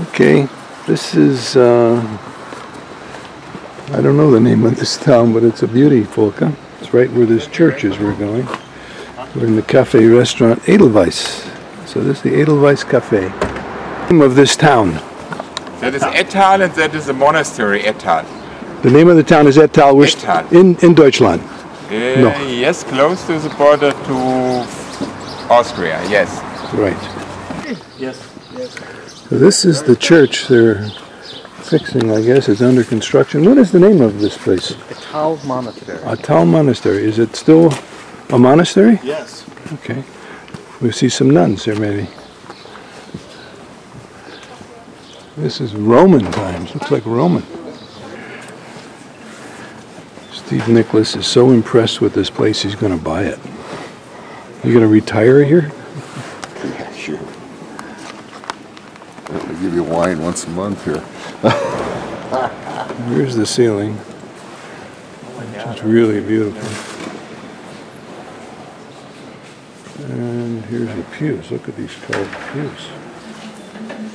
Okay, this is, I don't know the name of this town, but it's a beauty, Volker. It's right where this church is we're going. We're in the cafe restaurant Edelweiss. So this is the Edelweiss Cafe. Name of this town? That is Ettal, and that is the monastery Ettal. The name of the town is Ettal. We're Ettal. In Deutschland? No. Yes, close to the border to Austria, yes. Right. Yes. So this is the church they're fixing, I guess. It's under construction. What is the name of this place? Ettal Monastery. Ettal Monastery. Is it still a monastery? Yes. Okay. We see some nuns there, maybe. This is Roman times. Looks like Roman. Steve Nicholas is so impressed with this place, he's going to buy it. You going to retire here? Yeah, sure. They give you wine once a month here. Here's the ceiling. It's really beautiful. And here's the pews. Look at these carved pews.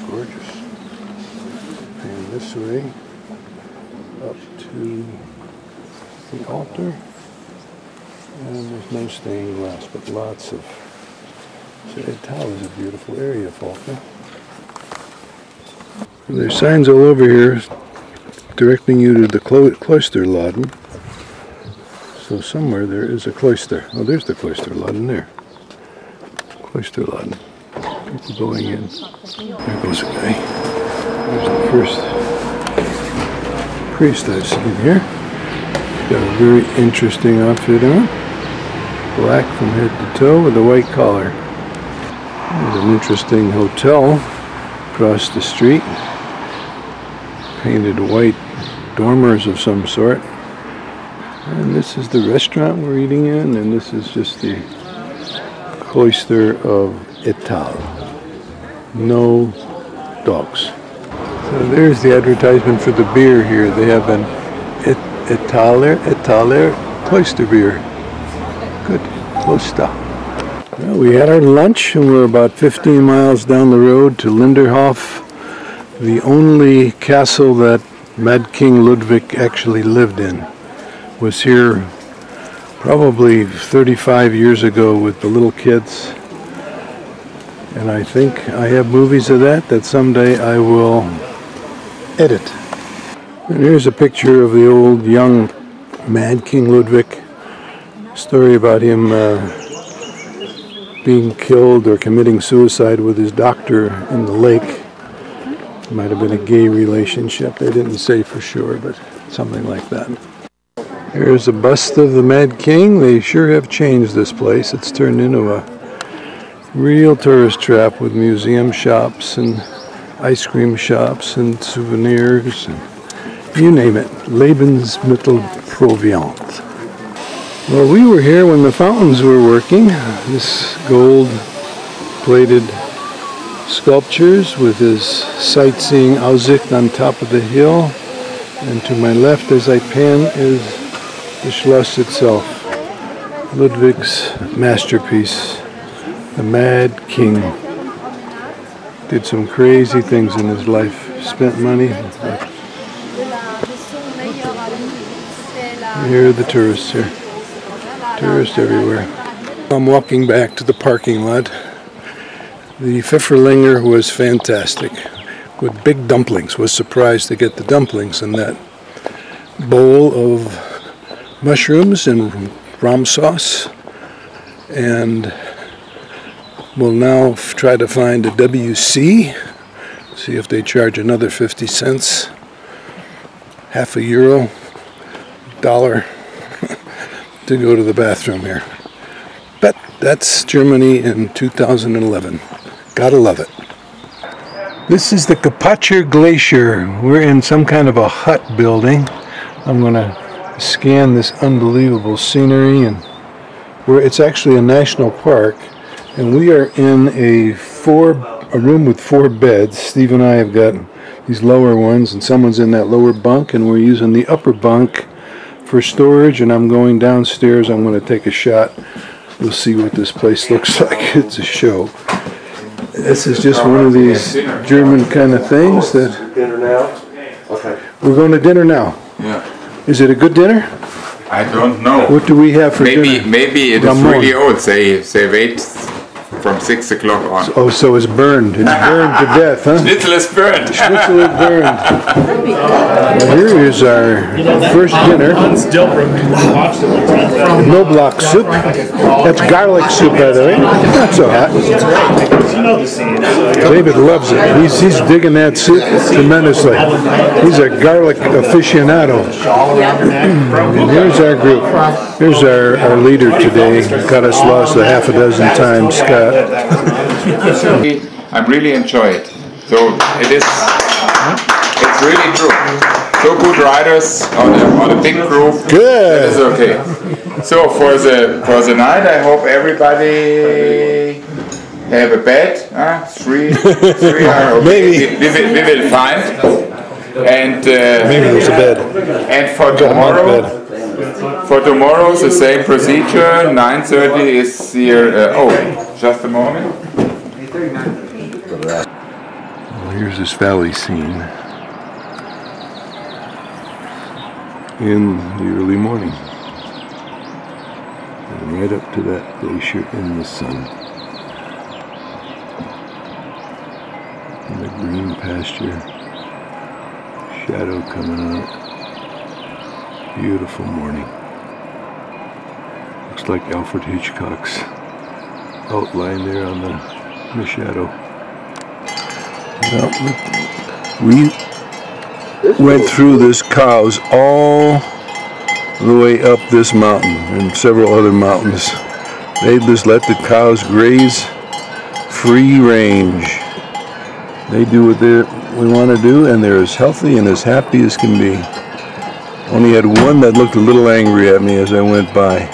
Gorgeous. And this way up to the altar. And there's no stained glass, but lots of... So Ettal is a beautiful area, Volker. There's signs all over here directing you to the Cloister Laden. So somewhere there is a cloister. Oh, there's the Cloister Laden there. Cloister Laden. People going in. There goes a guy. There's the first priest I've seen here. He's got a very interesting outfit on. Black from head to toe with a white collar. There's an interesting hotel across the street. Painted white dormers of some sort. And this is the restaurant we're eating in, and this is just the Cloister of Ettal. No dogs. So there's the advertisement for the beer here. They have an Ettaler Cloister beer. Good. Cloister. Well, we had our lunch and we're about 15 miles down the road to Linderhof, the only castle that Mad King Ludwig actually lived in. Was here probably 35 years ago with the little kids. And I think I have movies of that someday I will edit. And here's a picture of the old young Mad King Ludwig. Story about him being killed or committing suicide with his doctor in the lake. Might have been a gay relationship. They didn't say for sure, but something like that. Here's a bust of the Mad King. They sure have changed this place. It's turned into a real tourist trap with museum shops and ice cream shops and souvenirs and you name it. Lebensmittelproviant. Well, we were here when the fountains were working. This gold-plated sculptures with his sightseeing Aussicht on top of the hill. And to my left as I pan is the Schloss itself. Ludwig's masterpiece, the Mad King. Did some crazy things in his life. Spent money. Here are the tourists here. Tourists everywhere. I'm walking back to the parking lot. The Pfefferlinger was fantastic. With big dumplings. Was surprised to get the dumplings in that bowl of mushrooms and rum sauce. And we'll now try to find a WC. See if they charge another 50 cents. Half a euro. $1 to go to the bathroom here. But that's Germany in 2011. Gotta love it. This is the Gepachhaus Glacier. We're in some kind of a hut building. I'm gonna scan this unbelievable scenery, and it's actually a national park, and we are in a room with 4 beds. Steve and I have got these lower ones, and someone's in that lower bunk, and we're using the upper bunk for storage, and I'm going downstairs. I'm going to take a shot. We'll see what this place looks like. It's a show. This is just one of these German kind of things that... Dinner now? Okay. We're going to dinner now. Yeah. Is it a good dinner? I don't know. What do we have for dinner? Maybe it is really old. They wait from 6 o'clock on. Oh, so it's burned. It's burned to death, huh? Schnitzel is burned. Schnitzel is burned. Well, here is our first dinner. Knob-loch soup. That's garlic soup, by the way. Not so hot. David loves it. He's digging that soup tremendously. He's a garlic aficionado. And here's our group. Here's our leader today. Got us lost a half a dozen times, Scott. I'm really enjoying it. So it's really true. So good riders on a big group. Good. That is okay. So for the night, I hope everybody have a bed. 3 are okay. Maybe. We will find. And Maybe there's a bed. And for tomorrow. For tomorrow, the same procedure. 9:30 is here. Just a moment. Well, here's this valley scene in the early morning, and right up to that glacier in the sun, and the green pasture, shadow coming on it. Beautiful morning. Looks like Alfred Hitchcock's outline there on the shadow. Well, we went through this cows all the way up this mountain and several other mountains. They just let the cows graze free range. They do what we want to do, and they're as healthy and as happy as can be. Only had one that looked a little angry at me as I went by.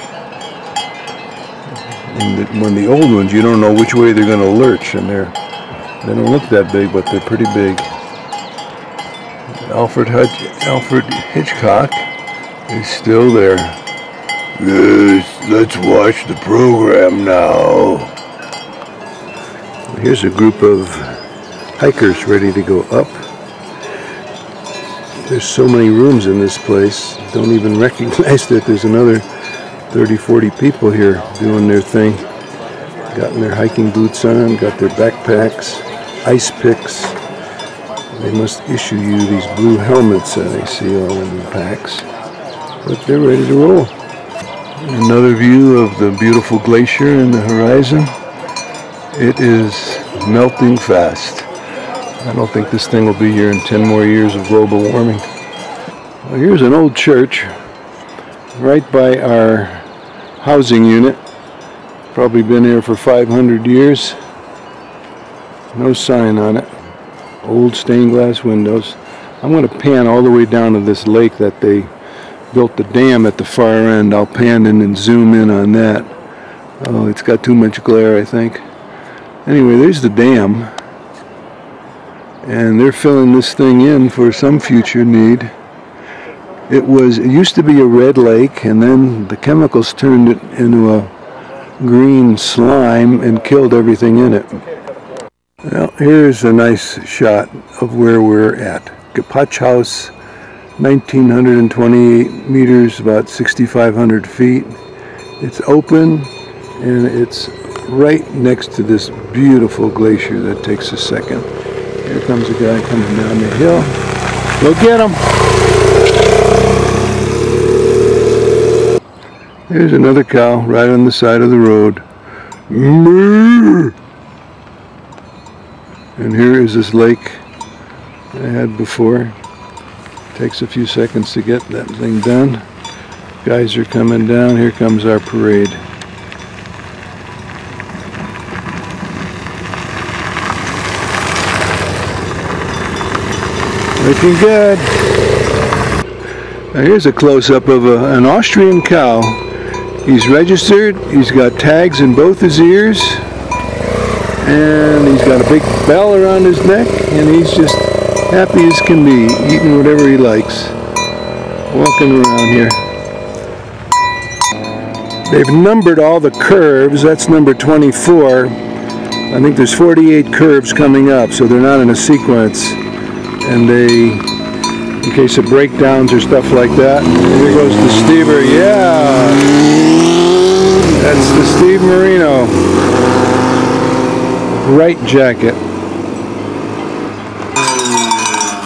And when the old ones, you don't know which way they're going to lurch, and they don't look that big, but they're pretty big. Alfred Hitchcock is still there. Yes, let's watch the program now. Here's a group of hikers ready to go up. There's so many rooms in this place, don't even recognize that there's another 30-40 people here doing their thing. Gotten their hiking boots on, got their backpacks, ice picks. They must issue you these blue helmets that I see all in the packs. But they're ready to roll. Another view of the beautiful glacier in the horizon. It is melting fast. I don't think this thing will be here in 10 more years of global warming. Well, here's an old church right by our housing unit. Probably been here for 500 years. No sign on it. Old stained glass windows. I'm going to pan all the way down to this lake that they built the dam at the far end. I'll pan in and zoom in on that. Oh, it's got too much glare, I think. Anyway, there's the dam. And they're filling this thing in for some future need. It used to be a red lake, and then the chemicals turned it into a green slime and killed everything in it. Well, here's a nice shot of where we're at. Gepachhaus, 1,928 meters, about 6,500 feet. It's open, and it's right next to this beautiful glacier that takes a second. Here comes a guy coming down the hill. Go get him! There's another cow right on the side of the road. Moo! And here is this lake I had before. Takes a few seconds to get that thing done. Guys are coming down. Here comes our parade. Looking good. Now here's a close-up of an Austrian cow. He's registered, he's got tags in both his ears, and he's got a big bell around his neck, and he's just happy as can be, eating whatever he likes. Walking around here. They've numbered all the curves. That's number 24. I think there's 48 curves coming up, so they're not in a sequence. And they, in case of breakdowns or stuff like that. Here goes the Stever, yeah! That's the Steve Marino. Bright jacket.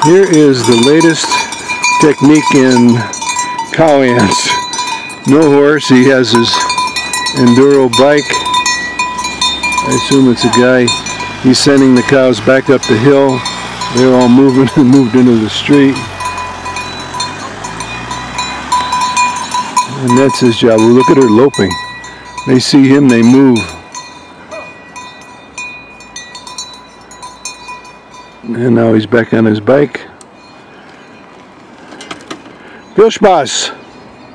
Here is the latest technique in cow ants. No horse, he has his Enduro bike. I assume it's a guy. He's sending the cows back up the hill. They're all moving and moved into the street. And that's his job. Well, look at her loping. They see him, they move. And now he's back on his bike. Viel Spaß!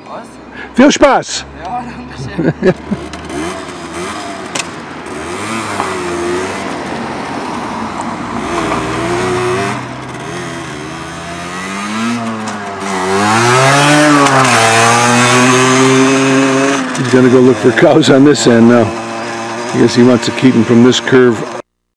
Was? Viel Spaß! Ja, danke schön. He's going to go look for cows on this end now. I guess he wants to keep them from this curve